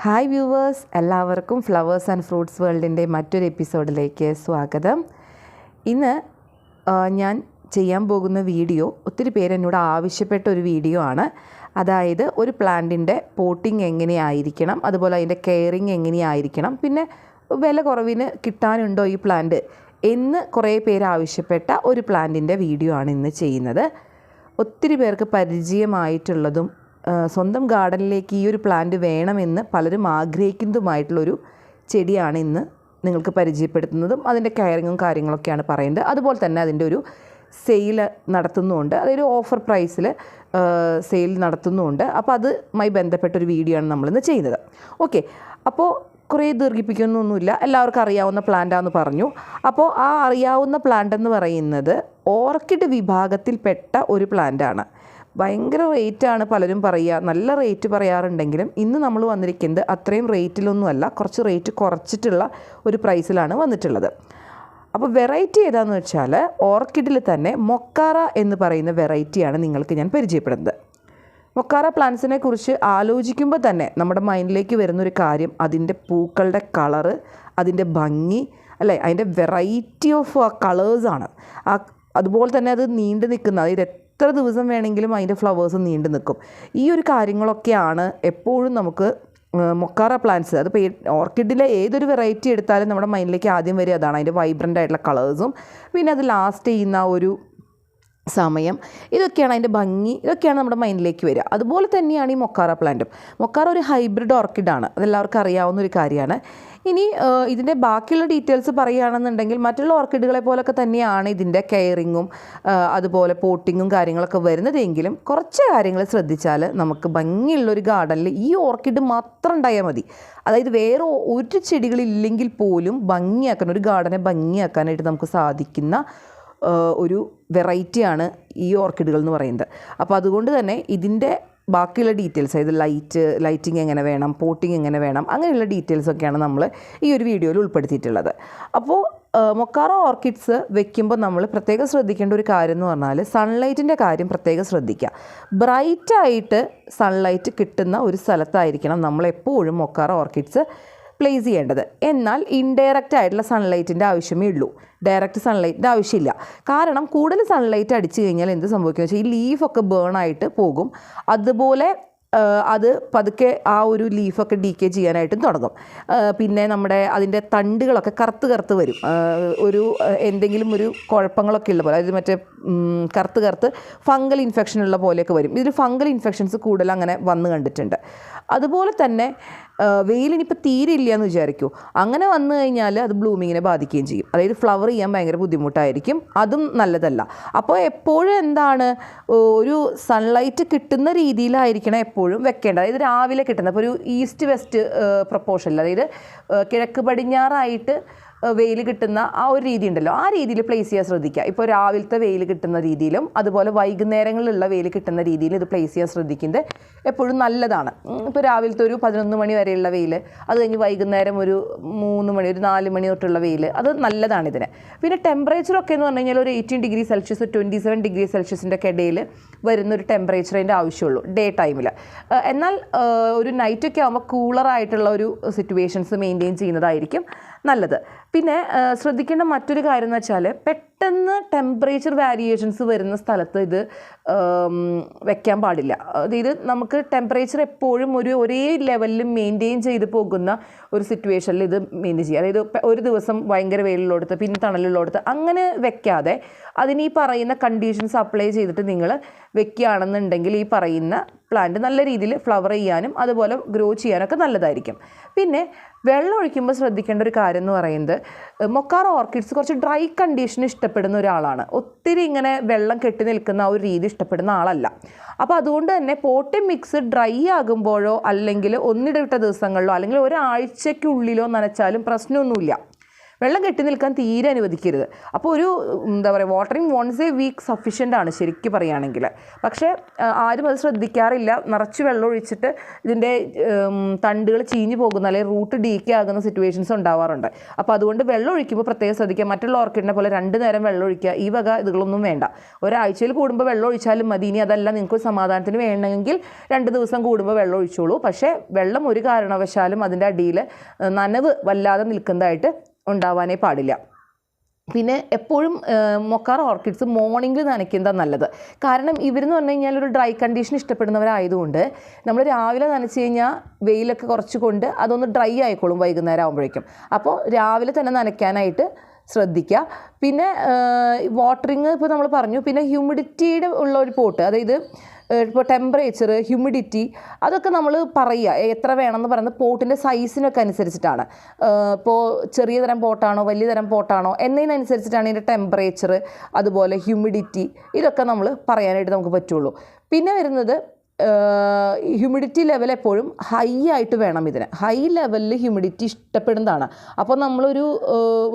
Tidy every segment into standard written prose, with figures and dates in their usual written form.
Hi viewers, എല്ലാവർക്കും flowers and fruits വേൾഡിൻ്റെ മറ്റൊരു എപ്പിസോഡിലേക്ക് സ്വാഗതം. ഇന്ന് ഞാൻ ചെയ്യാൻ പോകുന്ന വീഡിയോ ഒത്തിരി പേര് എന്നോട് ആവശ്യപ്പെട്ട ഒരു വീഡിയോ ആണ്. അതായത് ഒരു പ്ലാന്റിൻ്റെ പോട്ടിങ് എങ്ങനെയായിരിക്കണം, അതുപോലെ അതിൻ്റെ കെയറിങ് എങ്ങനെയായിരിക്കണം, പിന്നെ വില കുറവിന് കിട്ടാനുണ്ടോ ഈ പ്ലാന്റ് എന്ന് കുറേ പേര് ആവശ്യപ്പെട്ട ഒരു പ്ലാന്റിൻ്റെ വീഡിയോ ആണ് ഇന്ന് ചെയ്യുന്നത്. ഒത്തിരി പേർക്ക് പരിചയമായിട്ടുള്ളതും സ്വന്തം ഗാർഡനിലേക്ക് ഈ ഒരു പ്ലാന്റ് വേണമെന്ന് പലരും ആഗ്രഹിക്കുന്നതുമായിട്ടുള്ളൊരു ചെടിയാണ് ഇന്ന് നിങ്ങൾക്ക് പരിചയപ്പെടുത്തുന്നതും അതിൻ്റെ കെയറിങ്ങും കാര്യങ്ങളൊക്കെയാണ് പറയുന്നത്. അതുപോലെ തന്നെ അതിൻ്റെ ഒരു സെയിൽ നടത്തുന്നുമുണ്ട്, അതൊരു ഓഫർ പ്രൈസിൽ സെയിൽ നടത്തുന്നുമുണ്ട്. അപ്പോൾ അതുമായി ബന്ധപ്പെട്ടൊരു വീഡിയോ ആണ് നമ്മളിന്ന് ചെയ്യുന്നത്. ഓക്കെ, അപ്പോൾ കുറേ ദീർഘിപ്പിക്കുന്നൊന്നുമില്ല, എല്ലാവർക്കും അറിയാവുന്ന പ്ലാന്റാന്ന് പറഞ്ഞു. അപ്പോൾ ആ അറിയാവുന്ന പ്ലാന്റ് എന്ന് പറയുന്നത് ഓർക്കിഡ് വിഭാഗത്തിൽപ്പെട്ട ഒരു പ്ലാന്റാണ്. ഭയങ്കര റേറ്റാണ് പലരും പറയുക, നല്ല റേറ്റ് പറയാറുണ്ടെങ്കിലും ഇന്ന് നമ്മൾ വന്നിരിക്കുന്നത് അത്രയും റേറ്റിലൊന്നുമല്ല, കുറച്ച് റേറ്റ് കുറച്ചിട്ടുള്ള ഒരു പ്രൈസിലാണ് വന്നിട്ടുള്ളത്. അപ്പോൾ വെറൈറ്റി ഏതാണെന്ന് വെച്ചാൽ ഓർക്കിഡിൽ തന്നെ മൊക്കാറ എന്ന് പറയുന്ന വെറൈറ്റിയാണ് നിങ്ങൾക്ക് ഞാൻ പരിചയപ്പെടുന്നത്. മൊക്കാറ പ്ലാന്റ്സിനെ കുറിച്ച് ആലോചിക്കുമ്പോൾ തന്നെ നമ്മുടെ മൈൻഡിലേക്ക് വരുന്നൊരു കാര്യം അതിൻ്റെ പൂക്കളുടെ കളറ്, അതിൻ്റെ ഭംഗി, അല്ലേ, അതിൻ്റെ വെറൈറ്റി ഓഫ് കളേഴ്സാണ്. അതുപോലെ തന്നെ അത് നീണ്ടു നിൽക്കുന്ന, അതായത് എത്ര ദിവസം വേണമെങ്കിലും അതിൻ്റെ ഫ്ലവേഴ്സ് നീണ്ടു നിൽക്കും. ഈ ഒരു കാര്യങ്ങളൊക്കെയാണ് എപ്പോഴും നമുക്ക് മൊക്കാറ പ്ലാന്റ്സ്, അതിപ്പോൾ ഓർക്കിഡിലെ ഏതൊരു വെറൈറ്റി എടുത്താലും നമ്മുടെ മൈൻഡിലേക്ക് ആദ്യം വരിക അതാണ്, അതിൻ്റെ വൈബ്രൻ്റ് ആയിട്ടുള്ള കളേഴ്സും പിന്നെ അത് ലാസ്റ്റ് ചെയ്യുന്ന ഒരു സമയം, ഇതൊക്കെയാണ് അതിൻ്റെ ഭംഗി, ഇതൊക്കെയാണ് നമ്മുടെ മൈൻഡിലേക്ക് വരിക. അതുപോലെ തന്നെയാണ് ഈ മൊക്കാറ പ്ലാന്റും. മൊക്കാറ ഒരു ഹൈബ്രിഡ് ഓർക്കിഡാണ്, അതെല്ലാവർക്കും അറിയാവുന്ന ഒരു കാര്യമാണ്. ഇനി ഇതിൻ്റെ ബാക്കിയുള്ള ഡീറ്റെയിൽസ് പറയുകയാണെന്നുണ്ടെങ്കിൽ മറ്റുള്ള ഓർക്കിഡുകളെ പോലൊക്കെ തന്നെയാണ് ഇതിൻ്റെ കെയറിങ്ങും അതുപോലെ പോട്ടിങ്ങും കാര്യങ്ങളൊക്കെ വരുന്നതെങ്കിലും കുറച്ച് കാര്യങ്ങൾ ശ്രദ്ധിച്ചാൽ നമുക്ക് ഭംഗിയുള്ളൊരു ഗാർഡനിൽ ഈ ഓർക്കിഡ് മാത്രം ഉണ്ടായാൽ മതി. അതായത് വേറെ ഒരു ചെടികളില്ലെങ്കിൽ പോലും ഭംഗിയാക്കാൻ, ഒരു ഗാർഡനെ ഭംഗിയാക്കാനായിട്ട് നമുക്ക് സാധിക്കുന്ന ഒരു വെറൈറ്റിയാണ് ഈ ഓർക്കിഡുകൾ എന്ന് പറയുന്നത്. അപ്പോൾ അതുകൊണ്ട് തന്നെ ഇതിൻ്റെ ബാക്കിയുള്ള ഡീറ്റെയിൽസ്, അതായത് ലൈറ്റിംഗ് എങ്ങനെ വേണം, പോട്ടിങ് എങ്ങനെ വേണം, അങ്ങനെയുള്ള ഡീറ്റെയിൽസൊക്കെയാണ് നമ്മൾ ഈ ഒരു വീഡിയോയിൽ ഉൾപ്പെടുത്തിയിട്ടുള്ളത്. അപ്പോൾ മൊക്കാറ ഓർക്കിഡ്സ് വെക്കുമ്പോൾ നമ്മൾ പ്രത്യേകം ശ്രദ്ധിക്കേണ്ട ഒരു കാര്യം എന്ന് പറഞ്ഞാൽ സൺലൈറ്റിൻ്റെ കാര്യം പ്രത്യേകം ശ്രദ്ധിക്കുക. ബ്രൈറ്റായിട്ട് സൺലൈറ്റ് കിട്ടുന്ന ഒരു സ്ഥലത്തായിരിക്കണം നമ്മളെപ്പോഴും മൊക്കാറ ഓർക്കിഡ്സ് പ്ലേസ് ചെയ്യേണ്ടത്. എന്നാൽ ഇൻഡയറക്റ്റ് ആയിട്ടുള്ള സൺലൈറ്റിൻ്റെ ആവശ്യമേ ഉള്ളൂ, ഡയറക്റ്റ് സൺലൈറ്റിൻ്റെ ആവശ്യമില്ല. കാരണം കൂടുതൽ സൺലൈറ്റ് അടിച്ചു കഴിഞ്ഞാൽ എന്ത് സംഭവിക്കുമെന്ന് വെച്ചാൽ ഈ ലീഫൊക്കെ ബേൺ ആയിട്ട് പോകും. അതുപോലെ അത് പതുക്കെ ആ ഒരു ലീഫൊക്കെ ഡീക്കേ ചെയ്യാനായിട്ടും തുടങ്ങും. പിന്നെ അതിൻ്റെ തണ്ടുകളൊക്കെ കറുത്ത് വരും, ഒരു എന്തെങ്കിലും ഒരു കുഴപ്പങ്ങളൊക്കെ ഉള്ള പോലെ, അതായത് മറ്റേ കറുത്ത് ഫംഗൽ ഇൻഫെക്ഷൻ ഉള്ള പോലെയൊക്കെ വരും. ഇതിൽ ഫംഗൽ ഇൻഫെക്ഷൻസ് കൂടുതൽ അങ്ങനെ വന്ന് കണ്ടിട്ടുണ്ട്. അതുപോലെ തന്നെ വെയിലിനിപ്പോൾ തീരെ ഇല്ല എന്ന് വിചാരിക്കൂ, അങ്ങനെ വന്നു കഴിഞ്ഞാൽ അത് ബ്ലൂമിങ്ങിനെ ബാധിക്കുകയും ചെയ്യും. അതായത് ഫ്ലവർ ചെയ്യാൻ ഭയങ്കര ബുദ്ധിമുട്ടായിരിക്കും, അതും നല്ലതല്ല. അപ്പോൾ എപ്പോഴും എന്താണ്, ഒരു സൺലൈറ്റ് കിട്ടുന്ന രീതിയിലായിരിക്കണം എപ്പോഴും വെക്കേണ്ടത്. അതായത് രാവിലെ കിട്ടുന്ന, അപ്പോൾ ഒരു ഈസ്റ്റ് വെസ്റ്റ് പ്രൊപ്പോർഷനിൽ, അതായത് കിഴക്ക് പടിഞ്ഞാറായിട്ട് വെയിൽ കിട്ടുന്ന ആ ഒരു രീതി ഉണ്ടല്ലോ, ആ രീതിയിൽ പ്ലേസ് ചെയ്യാൻ ശ്രദ്ധിക്കുക. ഇപ്പോൾ രാവിലത്തെ വെയിൽ കിട്ടുന്ന രീതിയിലും അതുപോലെ വൈകുന്നേരങ്ങളിലുള്ള വെയിൽ കിട്ടുന്ന രീതിയിലും ഇത് പ്ലേസ് ചെയ്യാൻ ശ്രദ്ധിക്കുന്നത് എപ്പോഴും നല്ലതാണ്. ഇപ്പോൾ രാവിലത്തെ ഒരു 11 മണി വരെയുള്ള വെയിൽ, അത് കഴിഞ്ഞ് വൈകുന്നേരം ഒരു 3 മണി, ഒരു 4 മണി തൊട്ടുള്ള വെയിൽ, അത് നല്ലതാണ് ഇതിന്. പിന്നെ ടെമ്പറേച്ചറൊക്കെ എന്ന് പറഞ്ഞു കഴിഞ്ഞാൽ ഒരു 18 ഡിഗ്രി സെൽഷ്യസ് 27 ഡിഗ്രി സെൽഷ്യസിൻ്റെ ഇടയിൽ വരുന്നൊരു ടെമ്പറേച്ചറിൻ്റെ ആവശ്യമുള്ളൂ ഡേ ടൈമിൽ. എന്നാൽ ഒരു നൈറ്റൊക്കെ ആകുമ്പോൾ കൂളറായിട്ടുള്ള ഒരു സിറ്റുവേഷൻസ് മെയിൻറ്റെയിൻ ചെയ്യുന്നതായിരിക്കും നല്ലത്. പിന്നെ ശ്രദ്ധിക്കേണ്ട മറ്റൊരു കാര്യം എന്ന് വെച്ചാൽ പെട്ടെന്ന് ടെമ്പറേച്ചർ വേരിയേഷൻസ് വരുന്ന സ്ഥലത്ത് ഇത് വെക്കാൻ പാടില്ല. അതായത് നമുക്ക് ടെമ്പറേച്ചർ എപ്പോഴും ഒരേ ലെവലിൽ മെയിൻറ്റെയിൻ ചെയ്ത് പോകുന്ന ഒരു സിറ്റുവേഷനിൽ ഇത് മെയിൻറ്റെയിൻ ചെയ്യുക. അതായത് ഒരു ദിവസം ഭയങ്കര വെയിലുള്ളടുത്ത് പിന്നെ തണലുള്ളടുത്ത് അങ്ങനെ വെക്കാതെ അതിന് ഈ പറയുന്ന കണ്ടീഷൻസ് അപ്ലൈ ചെയ്തിട്ട് നിങ്ങൾ വെക്കുകയാണെന്നുണ്ടെങ്കിൽ ഈ പറയുന്ന പ്ലാന്റ് നല്ല രീതിയിൽ ഫ്ലവർ ചെയ്യാനും അതുപോലെ ഗ്രോ ചെയ്യാനൊക്കെ നല്ലതായിരിക്കും. പിന്നെ വെള്ളം ഒഴിക്കുമ്പോൾ ശ്രദ്ധിക്കേണ്ട ഒരു കാര്യം എന്ന് പറയുന്നത്, മൊക്കാറ ഓർക്കിഡ്സ് കുറച്ച് ഡ്രൈ കണ്ടീഷൻ ഇഷ്ടപ്പെടുന്ന ഒരാളാണ്, ഒത്തിരി ഇങ്ങനെ വെള്ളം കെട്ടി നിൽക്കുന്ന ആ ഒരു രീതി ഇഷ്ടപ്പെടുന്ന ആളല്ല. അപ്പോൾ അതുകൊണ്ട് തന്നെ പോട്ടിംഗ് മിക്സ് ഡ്രൈ ആകുമ്പോഴോ അല്ലെങ്കിൽ ഒന്നിടവിട്ട ദിവസങ്ങളിലോ അല്ലെങ്കിൽ ഒരാഴ്ചയ്ക്കുള്ളിലോ നനച്ചാലും പ്രശ്നമൊന്നുമില്ല. വെള്ളം കെട്ടി നിൽക്കാൻ തീരെ അനുവദിക്കരുത്. അപ്പോൾ ഒരു എന്താ പറയുക, watering once a week sufficient ആണ് ശരിക്കും പറയുകയാണെങ്കിൽ. പക്ഷേ ആരും അത് ശ്രദ്ധിക്കാറില്ല. നിറച്ച് വെള്ളം ഒഴിച്ചിട്ട് ഇതിൻ്റെ തണ്ടുകൾ ചീഞ്ഞ് പോകുന്ന അല്ലെങ്കിൽ റൂട്ട് ഡീക്കെ ആകുന്ന സിറ്റുവേഷൻസ് ഉണ്ടാവാറുണ്ട്. അപ്പോൾ അതുകൊണ്ട് വെള്ളം ഒഴിക്കുമ്പോൾ പ്രത്യേകം ശ്രദ്ധിക്കുക. മറ്റുള്ള ഓർക്കിഡിനെ പോലെ 2 നേരം വെള്ളം ഒഴിക്കുക, ഈ വക ഇതുകളൊന്നും വേണ്ട. ഒരാഴ്ചയിൽ കൂടുമ്പോൾ വെള്ളം ഒഴിച്ചാലും മതി. ഇനി അതല്ല നിങ്ങൾക്ക് സമാധാനത്തിന് വേണമെങ്കിൽ 2 ദിവസം കൂടുമ്പോൾ വെള്ളം ഒഴിച്ചോളൂ. പക്ഷേ വെള്ളം ഒരു കാരണവശാലും അതിൻ്റെ അടിയിൽ നനവ് വല്ലാതെ നിൽക്കുന്നതായിട്ട് ഉണ്ടാവാനേ പാടില്ല. പിന്നെ എപ്പോഴും മൊക്കാറ ഓർക്കിഡ്സ് മോർണിംഗിൽ നനയ്ക്കുന്നതാണ് നല്ലത്. കാരണം ഇവരെന്ന് പറഞ്ഞു കഴിഞ്ഞാൽ ഒരു ഡ്രൈ കണ്ടീഷൻ ഇഷ്ടപ്പെടുന്നവരായതുകൊണ്ട് നമ്മൾ രാവിലെ നനച്ച് കഴിഞ്ഞാൽ വെയിലൊക്കെ കുറച്ച് കൊണ്ട് അതൊന്ന് ഡ്രൈ ആയിക്കോളും വൈകുന്നേരം ആകുമ്പോഴേക്കും. അപ്പോൾ രാവിലെ തന്നെ നനയ്ക്കാനായിട്ട് ശ്രദ്ധിക്കുക. പിന്നെ വാട്ടറിങ് ഇപ്പോൾ നമ്മൾ പറഞ്ഞു. പിന്നെ ഹ്യൂമിഡിറ്റിയുടെ ഉള്ള ഒരു പോട്ട്, അതായത് ഇപ്പോൾ ടെമ്പറേച്ചർ, ഹ്യൂമിഡിറ്റി, അതൊക്കെ നമ്മൾ പറയുക എത്ര വേണമെന്ന് പറയുന്നത് പോട്ടിൻ്റെ സൈസിനൊക്കെ അനുസരിച്ചിട്ടാണ്. ഇപ്പോൾ ചെറിയ തരം പോട്ടാണോ വലിയ തരം പോട്ടാണോ എന്നതിനനുസരിച്ചിട്ടാണ് ഇതിൻ്റെ ടെമ്പറേച്ചർ, അതുപോലെ ഹ്യൂമിഡിറ്റി, ഇതൊക്കെ നമ്മൾ പറയാനായിട്ട് നമുക്ക് പറ്റുള്ളൂ. പിന്നെ വരുന്നത് ഹ്യൂമിഡിറ്റി ലെവൽ എപ്പോഴും ഹൈ ആയിട്ട് വേണം. ഇതിന് ഹൈ ലെവലിൽ ഹ്യൂമിഡിറ്റി ഇഷ്ടപ്പെടുന്നതാണ്. അപ്പോൾ നമ്മളൊരു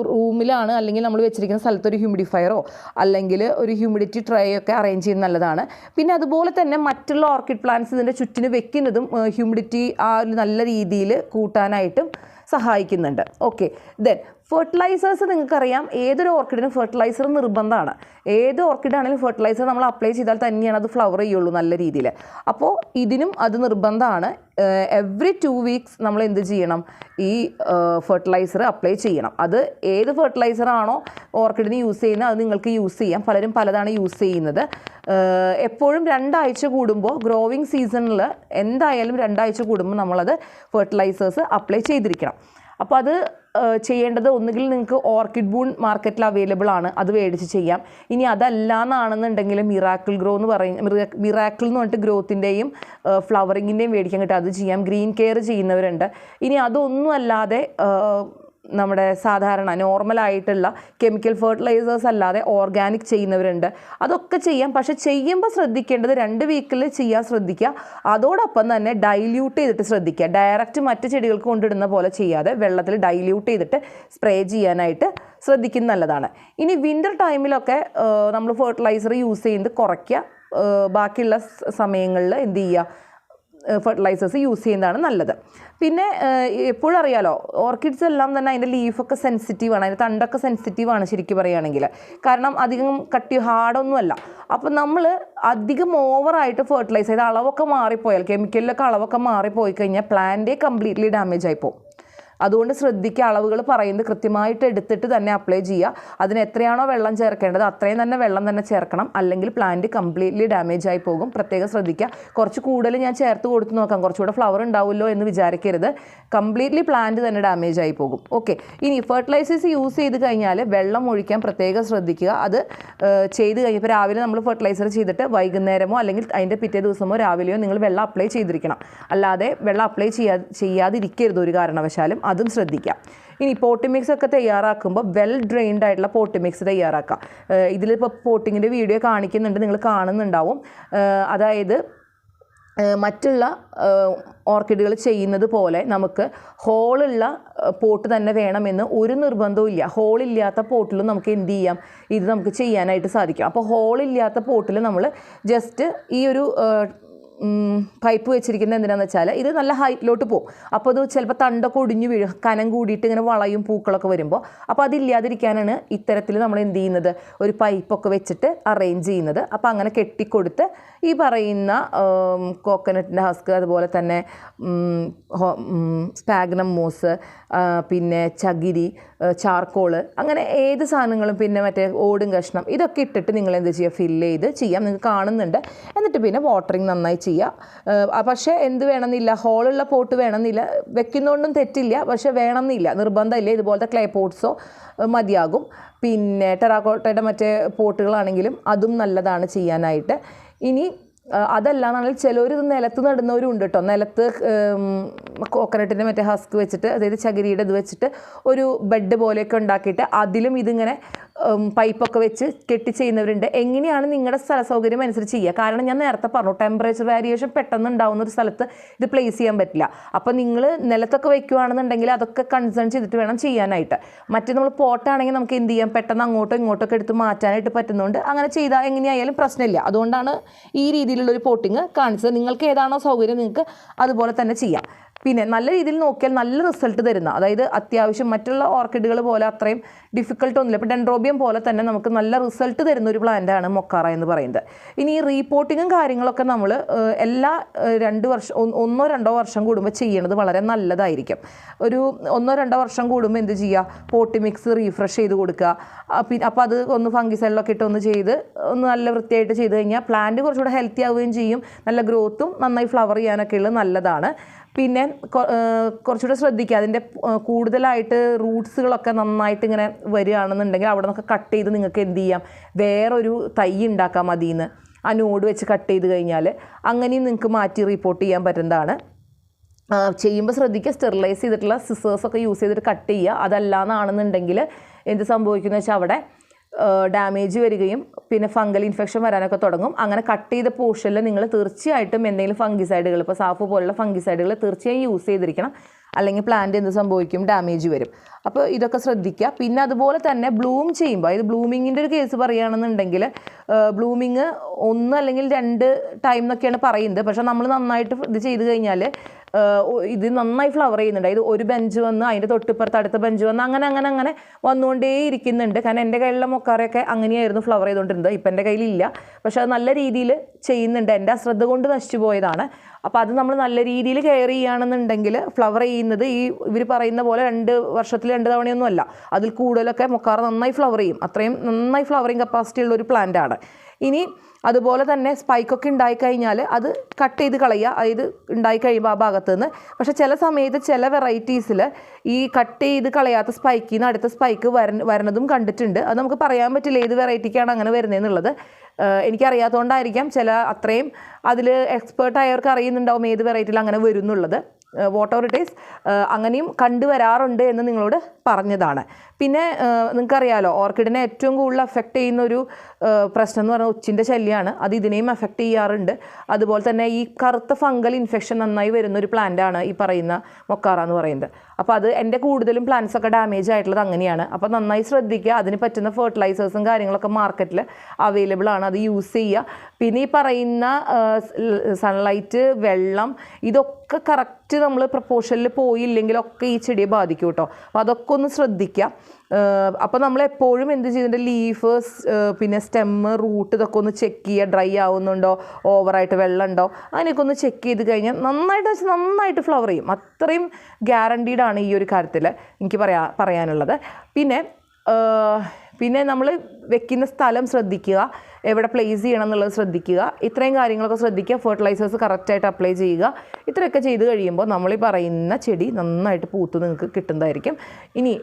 റൂമിലാണ് അല്ലെങ്കിൽ നമ്മൾ വെച്ചിരിക്കുന്ന സ്ഥലത്ത് ഒരു ഹ്യൂമിഡിഫയറോ അല്ലെങ്കിൽ ഒരു ഹ്യൂമിഡിറ്റി ട്രേ ഒക്കെ അറേഞ്ച് ചെയ്യുന്നത് നല്ലതാണ്. പിന്നെ അതുപോലെ തന്നെ മറ്റുള്ള ഓർക്കിഡ് പ്ലാന്റ്സ് ഇതിൻ്റെ ചുറ്റിന് വെക്കുന്നതും ഹ്യൂമിഡിറ്റി ആ ഒരു നല്ല രീതിയിൽ കൂട്ടാനായിട്ടും സഹായിക്കുന്നുണ്ട്. ഓക്കെ, ദെൻ ഫെർട്ടിലൈസേഴ്സ് നിങ്ങൾക്കറിയാം, ഏതൊരു ഓർക്കിഡിനും ഫെർട്ടിലൈസർ നിർബന്ധമാണ്. ഏത് ഓർക്കിഡാണെങ്കിലും ഫെർട്ടിലൈസർ നമ്മൾ അപ്ലൈ ചെയ്താൽ തന്നെയാണ് അത് ഫ്ലവർ ചെയ്യുള്ളൂ നല്ല രീതിയിൽ. അപ്പോൾ ഇതിനും അത് നിർബന്ധമാണ്. എവറി 2 വീക്സ് നമ്മൾ എന്ത് ചെയ്യണം, ഈ ഫെർട്ടിലൈസർ അപ്ലൈ ചെയ്യണം. അത് ഏത് ഫെർട്ടിലൈസറാണോ ഓർക്കിഡിന് യൂസ് ചെയ്യുന്നത് അത് നിങ്ങൾക്ക് യൂസ് ചെയ്യാം. പലരും പലതാണ് യൂസ് ചെയ്യുന്നത്. എപ്പോഴും 2 ആഴ്ച കൂടുമ്പോൾ, ഗ്രോവിങ് സീസണിൽ എന്തായാലും 2 ആഴ്ച കൂടുമ്പോൾ നമ്മളത് ഫെർട്ടിലൈസേഴ്സ് അപ്ലൈ ചെയ്തിരിക്കണം. അപ്പോൾ അത് ചെയ്യേണ്ടത് ഒന്നുകിൽ നിങ്ങൾക്ക് ഓർക്കിഡ് ബൂൺ മാർക്കറ്റിൽ അവൈലബിൾ ആണ്, അത് മേടിച്ച് ചെയ്യാം. ഇനി അതല്ല എന്നാണെന്നുണ്ടെങ്കിൽ മിറാക്കിൾ ഗ്രോ എന്ന് മിറാക്കിൾ എന്ന് പറഞ്ഞിട്ട് ഗ്രോത്തിൻ്റെയും ഫ്ലവറിങ്ങിൻ്റെയും മേടിക്കാൻ കിട്ടും, അത് ചെയ്യാം. ഗ്രീൻ കെയർ ചെയ്യുന്നവരുണ്ട്. ഇനി അതൊന്നും അല്ലാതെ നമ്മുടെ സാധാരണ നോർമലായിട്ടുള്ള കെമിക്കൽ ഫെർട്ടിലൈസേഴ്സ് അല്ലാതെ ഓർഗാനിക് ചെയ്യുന്നവരുണ്ട്, അതൊക്കെ ചെയ്യാം. പക്ഷേ ചെയ്യുമ്പോൾ ശ്രദ്ധിക്കേണ്ടത് 2 വീക്കിൽ ചെയ്യാൻ ശ്രദ്ധിക്കുക. അതോടൊപ്പം തന്നെ ഡൈല്യൂട്ട് ചെയ്തിട്ട് ശ്രദ്ധിക്കുക. ഡയറക്റ്റ് മറ്റ് ചെടികൾക്ക് കൊണ്ടിടുന്ന പോലെ ചെയ്യാതെ വെള്ളത്തിൽ ഡൈല്യൂട്ട് ചെയ്തിട്ട് സ്പ്രേ ചെയ്യാനായിട്ട് ശ്രദ്ധിക്കുന്നത് നല്ലതാണ്. ഇനി വിൻ്റർ ടൈമിലൊക്കെ നമ്മൾ ഫെർട്ടിലൈസർ യൂസ് ചെയ്യുന്നത് കുറയ്ക്കുക. ബാക്കിയുള്ള സമയങ്ങളിൽ എന്ത് ചെയ്യുക, ഫെർട്ടിലൈസേഴ്സ് യൂസ് ചെയ്യുന്നതാണ് നല്ലത്. പിന്നെ എപ്പോഴും അറിയാലോ, ഓർക്കിഡ്സ് എല്ലാം തന്നെ അതിൻ്റെ ലീഫൊക്കെ സെൻസിറ്റീവാണ്, അതിൻ്റെ തണ്ടൊക്കെ സെൻസിറ്റീവാണ് ശരിക്കും പറയുകയാണെങ്കിൽ. കാരണം അധികം ഹാർഡൊന്നുമല്ല. അപ്പം നമ്മൾ അധികം ഓവറായിട്ട് ഫെർട്ടിലൈസ് ചെയ്ത് അളവൊക്കെ മാറിപ്പോയാൽ, കെമിക്കലിലൊക്കെ അളവൊക്കെ മാറിപ്പോയി കഴിഞ്ഞാൽ പ്ലാന്റേ കംപ്ലീറ്റ്ലി ഡാമേജ് ആയിപ്പോവും. അതുകൊണ്ട് ശ്രദ്ധിക്കുക, അളവുകൾ പറയുന്നത് കൃത്യമായിട്ട് എടുത്തിട്ട് തന്നെ അപ്ലൈ ചെയ്യുക. അതിന് എത്രയാണോ വെള്ളം ചേർക്കേണ്ടത് അത്രയും തന്നെ വെള്ളം തന്നെ ചേർക്കണം, അല്ലെങ്കിൽ പ്ലാന്റ് കംപ്ലീറ്റ്ലി ഡാമേജ് ആയി പോകും. പ്രത്യേകം ശ്രദ്ധിക്കുക. കുറച്ച് കൂടുതൽ ഞാൻ ചേർത്ത് കൊടുത്ത് നോക്കാം, കുറച്ചുകൂടെ ഫ്ലവർ ഉണ്ടാവുമല്ലോ എന്ന് വിചാരിക്കരുത്. കംപ്ലീറ്റ്ലി പ്ലാന്റ് തന്നെ ഡാമേജ് ആയി പോകും. ഓക്കെ, ഇനി ഫെർട്ടിലൈസേഴ്സ് യൂസ് ചെയ്ത് കഴിഞ്ഞാൽ വെള്ളം ഒഴിക്കാൻ പ്രത്യേകം ശ്രദ്ധിക്കുക. അത് ചെയ്ത് കഴിഞ്ഞപ്പോൾ രാവിലെ നമ്മൾ ഫെർട്ടിലൈസർ ചെയ്തിട്ട് വൈകുന്നേരമോ അല്ലെങ്കിൽ അതിൻ്റെ പിറ്റേ ദിവസമോ രാവിലെയോ നിങ്ങൾ വെള്ളം അപ്ലൈ ചെയ്തിരിക്കണം. അല്ലാതെ വെള്ളം അപ്ലൈ ചെയ്യാതിരിക്കരുത് ഒരു കാരണവശാലും. അതും ശ്രദ്ധിക്കാം. ഇനി പോട്ടി മിക്സ് ഒക്കെ തയ്യാറാക്കുമ്പോൾ വെൽ ഡ്രെയിൻഡ് ആയിട്ടുള്ള പോട്ടി മിക്സ് തയ്യാറാക്കാം. ഇതിലിപ്പോൾ പോട്ടിങ്ങിൻ്റെ വീഡിയോ കാണിക്കുന്നുണ്ട്, നിങ്ങൾ കാണുന്നുണ്ടാവും. അതായത് മറ്റുള്ള ഓർക്കിഡുകൾ ചെയ്യുന്നത് പോലെ നമുക്ക് ഹോളുള്ള പോട്ട് തന്നെ വേണമെന്ന് ഒരു നിർബന്ധവും ഇല്ല. ഹോളില്ലാത്ത പോട്ടിലും നമുക്ക് എന്ത് ചെയ്യാം, ഇത് നമുക്ക് ചെയ്യാനായിട്ട് സാധിക്കും. അപ്പോൾ ഹോളില്ലാത്ത പോട്ടിൽ നമ്മൾ ജസ്റ്റ് ഈ ഒരു പൈപ്പ് വെച്ചിരിക്കുന്നത് എന്തിനാണെന്ന് വെച്ചാൽ ഇത് നല്ല ഹൈറ്റിലോട്ട് പോകും. അപ്പോൾ അത് ചിലപ്പോൾ തണ്ടൊക്കെ ഒടിഞ്ഞു വീഴും, കനം കൂടിയിട്ട് ഇങ്ങനെ വളയും പൂക്കളൊക്കെ വരുമ്പോൾ. അപ്പോൾ അതില്ലാതിരിക്കാനാണ് ഇത്തരത്തിൽ നമ്മൾ എന്ത് ചെയ്യുന്നത്, ഒരു പൈപ്പൊക്കെ വെച്ചിട്ട് അറേഞ്ച് ചെയ്യുന്നത്. അപ്പോൾ അങ്ങനെ കെട്ടിക്കൊടുത്ത് ഈ പറയുന്ന കോക്കനട്ടിൻ്റെ ഹസ്ക്, അതുപോലെ തന്നെ സ്പാഗ്നം മോസ്, പിന്നെ ചകിരി, ചാർക്കോള്, അങ്ങനെ ഏത് സാധനങ്ങളും, പിന്നെ മറ്റേ ഓടും കഷ്ണം, ഇതൊക്കെ ഇട്ടിട്ട് നിങ്ങൾ എന്ത് ചെയ്യുക, ഫില്ല് ചെയ്ത് ചെയ്യാം. നിങ്ങൾക്ക് കാണുന്നുണ്ട്. എന്നിട്ട് പിന്നെ വാട്ടറിങ് നന്നായി ചെയ്യുക. പക്ഷേ എന്ത് വേണമെന്നില്ല, ഹോളുള്ള പോട്ട് വേണമെന്നില്ല. വെക്കുന്നതുകൊണ്ടും തെറ്റില്ല, പക്ഷേ വേണമെന്നില്ല, നിർബന്ധമില്ല. ഇതുപോലത്തെ ക്ലേ പോട്ട്സോ മതിയാകും. പിന്നെ ടെറാക്കോട്ടയുടെ മറ്റേ പോട്ടുകളാണെങ്കിലും അതും നല്ലതാണ് ചെയ്യാനായിട്ട്. ഇനി അതല്ലാന്നാണെങ്കിൽ ചിലർ ഇത് നിലത്ത് നടുന്നവരും ഉണ്ട് കേട്ടോ. നിലത്ത് കോക്കനട്ടിൻ്റെ മറ്റേ ഹസ്ക് വെച്ചിട്ട്, അതായത് ചകിരിയുടെ ഇത് വെച്ചിട്ട് ഒരു ബെഡ് പോലെയൊക്കെ ഉണ്ടാക്കിയിട്ട് അതിലും ഇതിങ്ങനെ പൈപ്പൊക്കെ വെച്ച് കെട്ടി ചെയ്യുന്നവരുണ്ട്. എങ്ങനെയാണ് നിങ്ങളുടെ സ്ഥല സൗകര്യം അനുസരിച്ച് ചെയ്യുക. കാരണം ഞാൻ നേരത്തെ പറഞ്ഞു ടെമ്പറേച്ചർ വേരിയേഷൻ പെട്ടെന്ന് ഉണ്ടാകുന്ന ഒരു സ്ഥലത്ത് ഇത് പ്ലേസ് ചെയ്യാൻ പറ്റില്ല. അപ്പോൾ നിങ്ങൾ നിലത്തൊക്കെ വെക്കുകയാണെന്നുണ്ടെങ്കിൽ അതൊക്കെ കൺസേൺ ചെയ്തിട്ട് വേണം ചെയ്യാനായിട്ട്. മറ്റേ നമ്മൾ പോട്ടാണെങ്കിൽ നമുക്ക് എന്ത് ചെയ്യാം, പെട്ടെന്ന് അങ്ങോട്ടോ ഇങ്ങോട്ടൊക്കെ എടുത്ത് മാറ്റാനായിട്ട് പറ്റുന്നതുകൊണ്ട് അങ്ങനെ ചെയ്താൽ എങ്ങനെയായാലും പ്രശ്നമില്ല. അതുകൊണ്ടാണ് ഈ രീതിയിലുള്ളൊരു പോട്ടിങ് കാണിച്ചത്. നിങ്ങൾക്ക് ഏതാണോ സൗകര്യം നിങ്ങൾക്ക് അതുപോലെ തന്നെ ചെയ്യാം. പിന്നെ നല്ല രീതിയിൽ നോക്കിയാൽ നല്ല റിസൾട്ട് തരുന്ന, അതായത് അത്യാവശ്യം മറ്റുള്ള ഓർക്കിഡുകൾ പോലെ അത്രയും ഡിഫിക്കൽട്ട് ഒന്നുമില്ല, ഇപ്പോൾ ഡെൻഡ്രോബിയം പോലെ തന്നെ നമുക്ക് നല്ല റിസൾട്ട് തരുന്ന ഒരു പ്ലാന്റാണ് മൊക്കാറ എന്ന് പറയുന്നത്. ഇനി ഈ റീപോട്ടിങ്ങും കാര്യങ്ങളൊക്കെ നമ്മൾ എല്ലാ 2 വർഷം 1-2 വർഷം കൂടുമ്പോൾ ചെയ്യണത് വളരെ നല്ലതായിരിക്കും. ഒരു 1-2 വർഷം കൂടുമ്പോൾ എന്ത് ചെയ്യുക, പോട്ടി മിക്സ് റീഫ്രഷ് ചെയ്ത് കൊടുക്കുക. അപ്പോൾ അത് ഒന്ന് ഫംഗിസൈഡിലൊക്കെ ഇട്ട് ഒന്ന് ചെയ്ത് ഒന്ന് നല്ല വൃത്തിയായിട്ട് ചെയ്ത് കഴിഞ്ഞാൽ പ്ലാന്റ് കുറച്ചുകൂടെ ഹെൽത്തി ആവുകയും ചെയ്യും. നല്ല ഗ്രോത്തും നന്നായി ഫ്ലവർ ചെയ്യാനൊക്കെ ഉള്ളത് നല്ലതാണ്. പിന്നെ കുറച്ചുകൂടെ ശ്രദ്ധിക്കുക, അതിൻ്റെ കൂടുതലായിട്ട് റൂട്ട്സുകളൊക്കെ നന്നായിട്ട് ഇങ്ങനെ വരികയാണെന്നുണ്ടെങ്കിൽ അവിടെ നിന്നൊക്കെ കട്ട് ചെയ്ത് നിങ്ങൾക്ക് എന്ത് ചെയ്യാം, വേറൊരു തൈ ഉണ്ടാക്കാം മതിയെന്ന് ആ നോഡ് വെച്ച് കട്ട് ചെയ്ത് കഴിഞ്ഞാൽ അങ്ങനെയും നിങ്ങൾക്ക് മാറ്റി റിപ്പോർട്ട് ചെയ്യാൻ പറ്റുന്നതാണ്. ചെയ്യുമ്പോൾ ശ്രദ്ധിക്കുക, സ്റ്റെറിലൈസ് ചെയ്തിട്ടുള്ള സിസേഴ്സൊക്കെ യൂസ് ചെയ്തിട്ട് കട്ട് ചെയ്യുക. അതല്ലാന്നാണെന്നുണ്ടെങ്കിൽ എന്ത് സംഭവിക്കുന്നത് വെച്ചാൽ അവിടെ ഡാമേജ് വരികയും പിന്നെ ഫംഗൽ ഇൻഫെക്ഷൻ വരാനൊക്കെ തുടങ്ങും. അങ്ങനെ കട്ട് ചെയ്ത പോർഷനിൽ നിങ്ങൾ തീർച്ചയായിട്ടും എന്തെങ്കിലും ഫംഗിസൈഡുകൾ, ഇപ്പോൾ സാഫ് പോലുള്ള ഫംഗിസൈഡുകൾ തീർച്ചയായും യൂസ് ചെയ്തിരിക്കണം. അല്ലെങ്കിൽ പ്ലാന്റ് എന്ത് സംഭവിക്കും, ഡാമേജ് വരും. അപ്പോൾ ഇതൊക്കെ ശ്രദ്ധിക്കുക. പിന്നെ അതുപോലെ തന്നെ ബ്ലൂം ചെയ്യുമ്പോൾ, അതായത് ബ്ലൂമിങ്ങിൻ്റെ ഒരു കേസ് പറയുകയാണെന്നുണ്ടെങ്കിൽ ബ്ലൂമിങ് 1 അല്ലെങ്കിൽ 2 ടൈം എന്നൊക്കെയാണ് പറയുന്നത്. പക്ഷേ നമ്മൾ നന്നായിട്ട് ഇത് ചെയ്ത് കഴിഞ്ഞാൽ ഇത് നന്നായി ഫ്ലവർ ചെയ്യുന്നുണ്ട്. അതായത് ഒരു ബെഞ്ച് വന്ന് അതിൻ്റെ തൊട്ടിപ്പുറത്ത് അടുത്ത ബെഞ്ച് വന്ന് അങ്ങനെ വന്നുകൊണ്ടേ ഇരിക്കുന്നുണ്ട്. കാരണം എൻ്റെ കയ്യിലുള്ള മൊക്കാറയൊക്കെ അങ്ങനെയായിരുന്നു ഫ്ലവർ ചെയ്തുകൊണ്ടിരുന്നത്. ഇപ്പം എൻ്റെ കയ്യിലില്ല, പക്ഷേ അത് നല്ല രീതിയിൽ ചെയ്യുന്നുണ്ട്. എൻ്റെ അശ്രദ്ധ കൊണ്ട് നശിച്ചു പോയതാണ്. അപ്പോൾ അത് നമ്മൾ നല്ല രീതിയിൽ കെയർ ചെയ്യുകയാണെന്നുണ്ടെങ്കിൽ ഫ്ലവർ ചെയ്യുന്നത് ഈ ഇവർ പറയുന്ന പോലെ 2 വർഷത്തിൽ 2 തവണയൊന്നും അല്ല, അതിൽ കൂടുതലൊക്കെ മൊക്കാറ നന്നായി ഫ്ലവർ ചെയ്യും. അത്രയും നന്നായി ഫ്ലവറിങ് കപ്പാസിറ്റി ഉള്ളൊരു പ്ലാന്റാണ്. ഇനി അതുപോലെ തന്നെ സ്പൈക്കൊക്കെ ഉണ്ടായിക്കഴിഞ്ഞാൽ അത് കട്ട് ചെയ്ത് കളയുക, അതായത് ഉണ്ടായിക്കഴിയുമ്പോൾ ആ ഭാഗത്ത് നിന്ന്. പക്ഷേ ചില സമയത്ത് ചില വെറൈറ്റീസിൽ ഈ കട്ട് ചെയ്ത് കളയാത്ത സ്പൈക്കിൽ നിന്ന് അടുത്ത സ്പൈക്ക് വരണതും കണ്ടിട്ടുണ്ട്. അത് നമുക്ക് പറയാൻ പറ്റില്ല ഏത് വെറൈറ്റിക്കാണ് അങ്ങനെ വരുന്നതെന്നുള്ളത്. എനിക്കറിയാത്തതുകൊണ്ടായിരിക്കാം, ചില അത്രയും അതിൽ എക്സ്പേർട്ടായവർക്ക് അറിയുന്നുണ്ടാവും ഏത് വെറൈറ്റിയിൽ അങ്ങനെ വരുന്നുള്ളത്. വാട്ട് എവർ ഇറ്റ് ഈസ്, അങ്ങനെയും കണ്ടുവരാറുണ്ട് എന്ന് നിങ്ങളോട് പറഞ്ഞതാണ്. പിന്നെ നിങ്ങൾക്കറിയാലോ, ഓർക്കിഡിനെ ഏറ്റവും കൂടുതൽ അഫക്റ്റ് ചെയ്യുന്നൊരു പ്രശ്നം എന്ന് പറഞ്ഞാൽ ഒച്ചിൻ്റെ ശല്യമാണ്. അത് ഇതിനെയും അഫക്റ്റ് ചെയ്യാറുണ്ട്. അതുപോലെ തന്നെ ഈ കറുത്ത ഫംഗൽ ഇൻഫെക്ഷൻ നന്നായി വരുന്നൊരു പ്ലാന്റാണ് ഈ പറയുന്ന മൊക്കാറ എന്ന് പറയുന്നത്. അപ്പോൾ അത് എൻ്റെ കൂടുതലും പ്ലാന്റ്സൊക്കെ ഡാമേജ് ആയിട്ടുള്ളത് അങ്ങനെയാണ്. അപ്പോൾ നന്നായി ശ്രദ്ധിക്കുക. അതിന് പറ്റുന്ന ഫെർട്ടിലൈസേഴ്സും കാര്യങ്ങളൊക്കെ മാർക്കറ്റിൽ അവൈലബിൾ ആണ്, അത് യൂസ് ചെയ്യുക. പിന്നെ ഈ പറയുന്ന സൺലൈറ്റ്, വെള്ളം, ഇതൊക്കെ കറക്റ്റ് നമ്മൾ പ്രപ്പോർഷനിൽ പോയില്ലെങ്കിലൊക്കെ ഈ ചെടിയെ ബാധിക്കും കേട്ടോ. അപ്പോൾ അതൊക്കെ ഒന്ന് ശ്രദ്ധിക്കുക. അപ്പോൾ നമ്മളെപ്പോഴും എന്ത് ചെയ്യുന്നുണ്ട്, ലീഫ്, പിന്നെ സ്റ്റെമ്മ്, റൂട്ട് ഇതൊക്കെ ഒന്ന് ചെക്ക് ചെയ്യുക. ഡ്രൈ ആവുന്നുണ്ടോ, ഓവറായിട്ട് വെള്ളം ഉണ്ടോ, അങ്ങനെയൊക്കെ ഒന്ന് ചെക്ക് ചെയ്ത് കഴിഞ്ഞാൽ നന്നായിട്ട് ഫ്ലവർ ചെയ്യും. അത്രയും ഗ്യാരണ്ടീഡാണ് ഈ ഒരു കാര്യത്തിൽ എനിക്ക് പറയാനുള്ളത്. പിന്നെ നമ്മൾ വെക്കുന്ന സ്ഥലം ശ്രദ്ധിക്കുക, എവിടെ പ്ലേസ് ചെയ്യണം എന്നുള്ളത് ശ്രദ്ധിക്കുക. ഇത്രയും കാര്യങ്ങളൊക്കെ ശ്രദ്ധിക്കുക. ഫെർട്ടിലൈസേഴ്സ് കറക്റ്റായിട്ട് അപ്ലൈ ചെയ്യുക. ഇത്രയൊക്കെ ചെയ്ത് കഴിയുമ്പോൾ നമ്മൾ ഈ പറയുന്ന ചെടി നന്നായിട്ട് പൂത്ത് നിങ്ങൾക്ക് കിട്ടുന്നതായിരിക്കും. ഇനി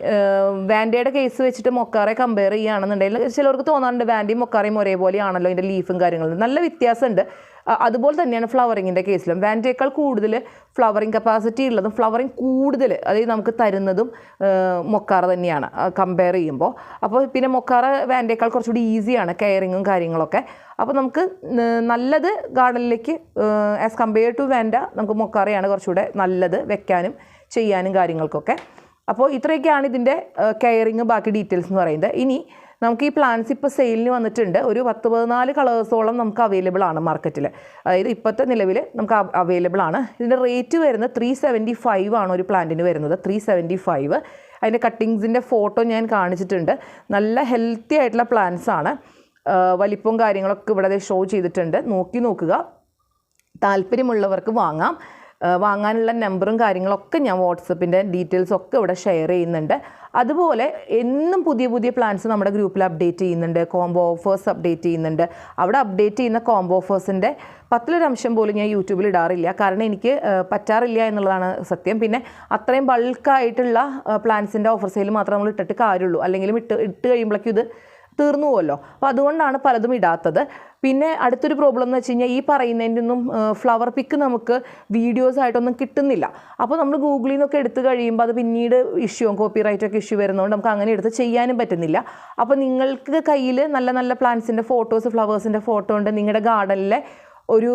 വാൻഡയുടെ കേസ് വെച്ചിട്ട് മൊക്കാറെ കമ്പയർ ചെയ്യുകയാണെന്നുണ്ടെങ്കിൽ ചിലർക്ക് തോന്നാറുണ്ട് വാൻഡയും മൊക്കാറയും ഒരേപോലെയാണല്ലോ, ഇതിൻ്റെ ലീഫും കാര്യങ്ങളും. നല്ല വ്യത്യാസമുണ്ട്. അതുപോലെ തന്നെയാണ് ഫ്ലവറിങ്ങിൻ്റെ കേസിലും. വാൻഡയേക്കാൾ കൂടുതൽ ഫ്ലവറിങ് കപ്പാസിറ്റി ഉള്ളതും ഫ്ലവറിങ് കൂടുതൽ അതായത് നമുക്ക് തരുന്നതും മൊക്കാറ തന്നെയാണ് കമ്പയർ ചെയ്യുമ്പോൾ. അപ്പോൾ പിന്നെ മൊക്കാറ വാൻഡയേക്കാൾ കുറച്ചുകൂടി ഈസിയാണ് കെയറിങ്ങും കാര്യങ്ങളൊക്കെ. അപ്പോൾ നമുക്ക് നല്ലത് ഗാർഡനിലേക്ക് ആസ് കമ്പയർ ടു വാൻഡ നമുക്ക് മൊക്കാറയാണ് കുറച്ചുകൂടെ നല്ലത് വെക്കാനും ചെയ്യാനും കാര്യങ്ങൾക്കൊക്കെ. അപ്പോൾ ഇത്രയൊക്കെയാണ് ഇതിൻ്റെ കെയറിങ്, ബാക്കി ഡീറ്റെയിൽസ് എന്ന് പറയുന്നത്. ഇനി നമുക്ക് ഈ പ്ലാന്റ്സ് ഇപ്പോൾ സെയിലിന് വന്നിട്ടുണ്ട്. ഒരു 10-14 കളേഴ്സോളം നമുക്ക് അവൈലബിൾ ആണ് മാർക്കറ്റിൽ. അതായത് ഇപ്പോഴത്തെ നിലവിൽ നമുക്ക് അവൈലബിൾ ആണ്. ഇതിൻ്റെ റേറ്റ് വരുന്നത് 375 ആണ് ഒരു പ്ലാന്റിന് വരുന്നത്. 375. അതിൻ്റെ കട്ടിങ്സിൻ്റെ ഫോട്ടോ ഞാൻ കാണിച്ചിട്ടുണ്ട്. നല്ല ഹെൽത്തി ആയിട്ടുള്ള പ്ലാന്റ്സ് ആണ്. വലിപ്പവും കാര്യങ്ങളൊക്കെ ഇവിടെ ഷോ ചെയ്തിട്ടുണ്ട്. നോക്കുക. താല്പര്യമുള്ളവർക്ക് വാങ്ങാം. വാങ്ങാനുള്ള നമ്പറും കാര്യങ്ങളൊക്കെ ഞാൻ വാട്സപ്പിൻ്റെ ഡീറ്റെയിൽസൊക്കെ ഇവിടെ ഷെയർ ചെയ്യുന്നുണ്ട്. അതുപോലെ എന്നും പുതിയ പ്ലാൻസ് നമ്മുടെ ഗ്രൂപ്പിൽ അപ്ഡേറ്റ് ചെയ്യുന്നുണ്ട്. കോംബോ ഓഫേഴ്സ് അപ്ഡേറ്റ് ചെയ്യുന്നുണ്ട്. അവിടെ അപ്ഡേറ്റ് ചെയ്യുന്ന കോംബോ ഓഫേഴ്സിൻ്റെ 10% പോലും ഞാൻ യൂട്യൂബിൽ ഇടാറില്ല. കാരണം എനിക്ക് പറ്റാറില്ല എന്നുള്ളതാണ് സത്യം. പിന്നെ അത്രയും ബൾക്കായിട്ടുള്ള പ്ലാൻസിൻ്റെ ഓഫർ സെയിൽ മാത്രം നമ്മൾ ഇട്ടിട്ട് കാര്യമുള്ളൂ. അല്ലെങ്കിലും ഇട്ട് കഴിയുമ്പോഴേക്കും ഇത് തീർന്നു പോവല്ലോ. അപ്പോൾ അതുകൊണ്ടാണ് പലതും ഇടാത്തത്. പിന്നെ അടുത്തൊരു പ്രോബ്ലം എന്ന് വെച്ച് കഴിഞ്ഞാൽ ഈ പറയുന്നതിൻ്റെ ഒന്നും ഫ്ലവർ പിക്ക് നമുക്ക് വീഡിയോസായിട്ടൊന്നും കിട്ടുന്നില്ല. അപ്പോൾ നമ്മൾ ഗൂഗിളിൽ നിന്നൊക്കെ എടുത്ത് കഴിയുമ്പോൾ അത് പിന്നീട് കോപ്പിറൈറ്റൊക്കെ ഇഷ്യൂ വരുന്നതുകൊണ്ട് നമുക്ക് അങ്ങനെ എടുത്ത് ചെയ്യാനും പറ്റുന്നില്ല. അപ്പോൾ നിങ്ങൾക്ക് കയ്യിൽ നല്ല നല്ല പ്ലാന്റ്സിൻ്റെ ഫോട്ടോസ്, ഫ്ലവേഴ്സിൻ്റെ ഫോട്ടോ ഉണ്ട്, നിങ്ങളുടെ ഗാർഡനിലെ ഒരു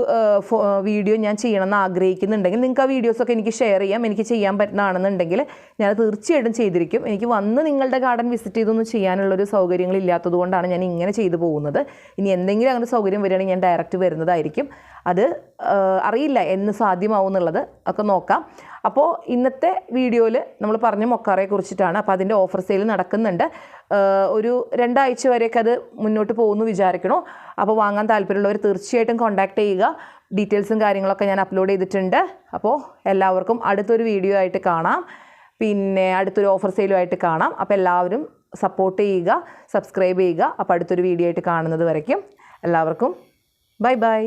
വീഡിയോ ഞാൻ ചെയ്യണമെന്ന് ആഗ്രഹിക്കുന്നുണ്ടെങ്കിൽ നിങ്ങൾക്ക് ആ വീഡിയോസൊക്കെ എനിക്ക് ഷെയർ ചെയ്യാം. എനിക്ക് ചെയ്യാൻ പറ്റുന്നതാണെന്നുണ്ടെങ്കിൽ ഞാൻ തീർച്ചയായിട്ടും ചെയ്തിരിക്കും. എനിക്ക് വന്ന് നിങ്ങളുടെ ഗാർഡൻ വിസിറ്റ് ചെയ്തൊന്നും ചെയ്യാനുള്ളൊരു സൗകര്യങ്ങളില്ലാത്തത് കൊണ്ടാണ് ഞാൻ ഇങ്ങനെ ചെയ്തു പോകുന്നത്. ഇനി എന്തെങ്കിലും അങ്ങനെ സൗകര്യം വരികയാണെങ്കിൽ ഞാൻ ഡയറക്റ്റ് വരുന്നതായിരിക്കും. അത് അറിയില്ല എന്ന് സാധ്യമാവും എന്നുള്ളത് ഒക്കെ നോക്കാം. അപ്പോൾ ഇന്നത്തെ വീഡിയോയിൽ നമ്മൾ പറഞ്ഞ മൊക്കാറയെ കുറിച്ചിട്ടാണ്. അപ്പോൾ അതിൻ്റെ ഓഫർ സെയിൽ നടക്കുന്നുണ്ട്. ഒരു 2 ആഴ്ച വരെയൊക്കെ അത് മുന്നോട്ട് പോകുന്നു വിചാരിക്കണോ. അപ്പോൾ വാങ്ങാൻ താല്പര്യമുള്ളവർ തീർച്ചയായിട്ടും കോൺടാക്റ്റ് ചെയ്യുക. ഡീറ്റെയിൽസും കാര്യങ്ങളൊക്കെ ഞാൻ അപ്ലോഡ് ചെയ്തിട്ടുണ്ട്. അപ്പോൾ എല്ലാവർക്കും അടുത്തൊരു വീഡിയോ ആയിട്ട് കാണാം, പിന്നെ അടുത്തൊരു ഓഫർ സെയിലുമായിട്ട് കാണാം. അപ്പോൾ എല്ലാവരും സപ്പോർട്ട് ചെയ്യുക, സബ്സ്ക്രൈബ് ചെയ്യുക. അപ്പോൾ അടുത്തൊരു വീഡിയോ ആയിട്ട് കാണുന്നത് വരയ്ക്കും എല്ലാവർക്കും ബൈ ബൈ.